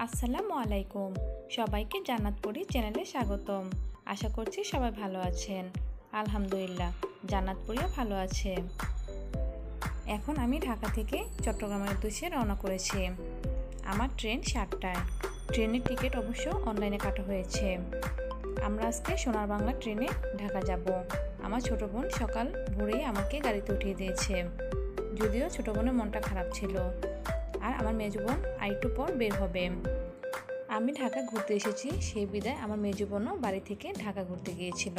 আসসালামু আলাইকুম। সবাইকে জান্নাতপুরি চ্যানেলে স্বাগতম। আশা করছি সবাই ভালো আছেন। আলহামদুলিল্লাহ, জান্নাতপুরিও ভালো আছে। এখন আমি ঢাকা থেকে চট্টগ্রামের উদ্দেশ্যে রওনা করেছি। আমার ট্রেন 7টায়। ট্রেনের টিকিট অবশ্য অনলাইনে কাটা হয়েছে। আমরা আজকে সোনার বাংলা ট্রেনে ঢাকা যাব। আমার ছোট বোন সকাল ভোরেই আমাকে গাড়িতে উঠিয়ে দিয়েছে, যদিও ছোট বোনের মনটা খারাপ ছিল। আর আমার মেজো বোন আরেকটু পর বের হবে। আমি ঢাকা ঘুরতে এসেছি, সেই বিদায় আমার মেজো বোনও বাড়ি থেকে ঢাকা ঘুরতে গিয়েছিল।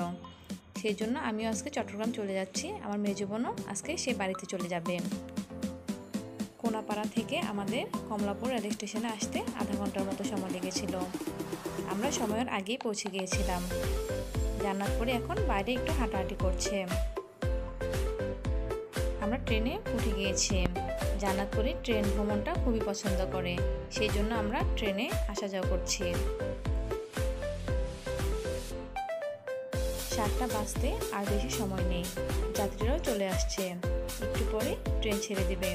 সেই জন্য আমিও আজকে চট্টগ্রাম চলে যাচ্ছি। আমার মেজো বোনও আজকে সে বাড়িতে চলে যাবে। কোনাপাড়া থেকে আমাদের কমলাপুর রেল স্টেশনে আসতে আধা ঘন্টার মতো সময় লেগেছিল। আমরা সময়ের আগেই পৌঁছে গিয়েছিলাম। জান্নাতপুরে এখন বাইরে একটু হাঁটাহাঁটি করছে। আমরা ট্রেনে উঠে গিয়েছি। জান্নাতপুরে ট্রেন ভ্রমণটা খুবই পছন্দ করে, সেই জন্য আমরা ট্রেনে আসা যাওয়া করছি। 7টা বাজতে আর বেশি সময় নেই। যাত্রীরাও চলে আসছে, একটু পরে ট্রেন ছেড়ে দেবে।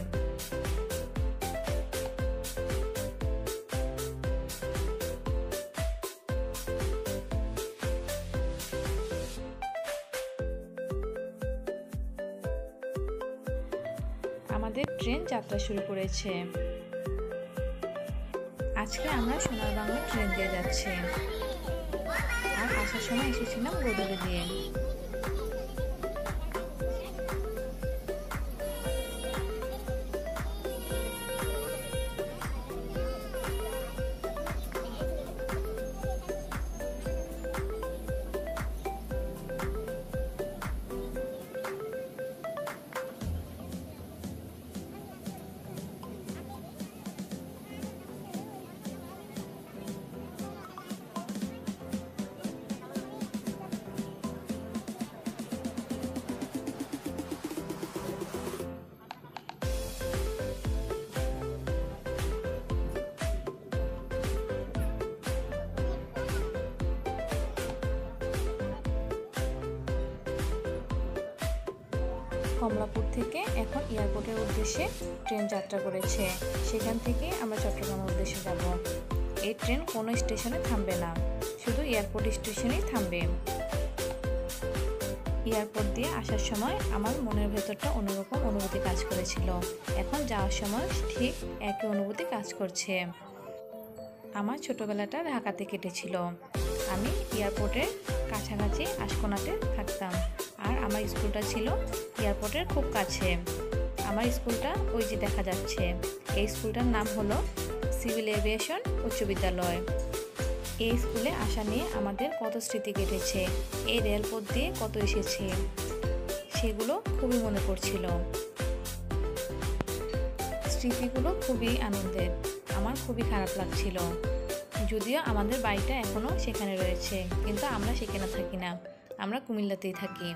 আমাদের ট্রেন যাত্রা শুরু করেছে। আজকে আমরা সোনার বাংলা ট্রেন দিয়ে যাচ্ছি। আর আসার সময় এসেছিলাম গোদরে দিয়ে। কমলাপুর থেকে এখন এয়ারপোর্টের উদ্দেশ্যে ট্রেন যাত্রা করেছে। সেখান থেকে আমরা চট্টগ্রামের উদ্দেশ্যে যাব। এই ট্রেন কোনো স্টেশনে থামবে না, শুধু এয়ারপোর্ট স্টেশনেই থামবে। এয়ারপোর্ট দিয়ে আসার সময় আমার মনের ভেতরটা অন্যরকম অনুভূতি কাজ করেছিল। এখন যাওয়ার সময় ঠিক একই অনুভূতি কাজ করছে। আমার ছোটবেলাটা ঢাকাতে কেটেছিল। আমি এয়ারপোর্টের কাছাকাছি আশকোনাতে থাকতাম, আর আমার স্কুলটা ছিল এয়ারপোর্টের খুব কাছে। আমার স্কুলটা ওই যে দেখা যাচ্ছে। এই স্কুলটার নাম হলো সিভিল এভিয়েশন উচ্চ বিদ্যালয়। এই স্কুলে আসা নিয়ে আমাদের কত স্মৃতি কেটেছে, এই রেলপথ দিয়ে কত এসেছি, সেগুলো খুবই মনে পড়ছিল। স্মৃতিগুলো খুবই আনন্দের। আমার খুবই খারাপ লাগছিল, যদিও আমাদের বাড়িটা এখনও সেখানে রয়েছে, কিন্তু আমরা সেখানে থাকি না, আমরা কুমিল্লাতেই থাকি।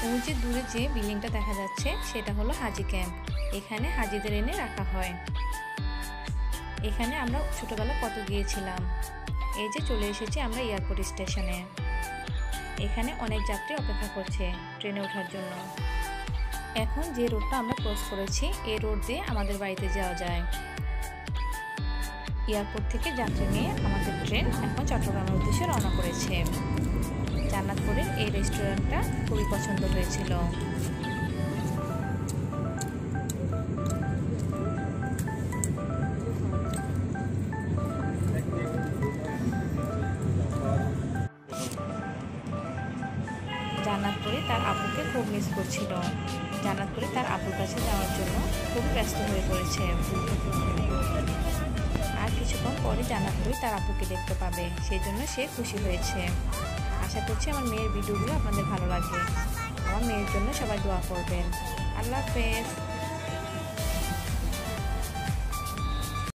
ওই যে দূরে যে বিল্ডিংটা দেখা যাচ্ছে, সেটা হলো হাজি ক্যাম্প। এখানে হাজিদের এনে রাখা হয়। এখানে আমরা ছোটবেলায় কত গিয়েছিলাম। এই যে চলে এসেছি আমরা এয়ারপোর্ট স্টেশনে। এখানে অনেক যাত্রী অপেক্ষা করছে ট্রেনে ওঠার জন্য। এখন যে রোডটা আমরা ক্রস করেছি, এই রোড দিয়ে আমাদের বাড়িতে যাওয়া যায়। এয়ারপোর্ট থেকে যাত্রী নিয়ে আমাদের ট্রেন এখন চট্টগ্রামের উদ্দেশ্যে রওনা করেছে। জান্নাতপুরের এই রেস্টুরেন্টটা খুবই পছন্দ হয়েছিল। জান্নাতপুরে তার আপুকে খুব মিস করছিল। জান্নাতপুরে তার আপুর কাছে যাওয়ার জন্য খুব ব্যস্ত হয়ে পড়েছে। আর কিছুক্ষণ পরে জান্নাতপুরে তার আপুকে দেখতে পাবে, সেই জন্য সে খুশি হয়েছে। আশা করছি আমার মেয়ের ভিডিওগুলো আপনাদের ভালো লাগবে। আমার মেয়ের জন্য সবাই দোয়া করবেন। আল্লাহ হাফেজ।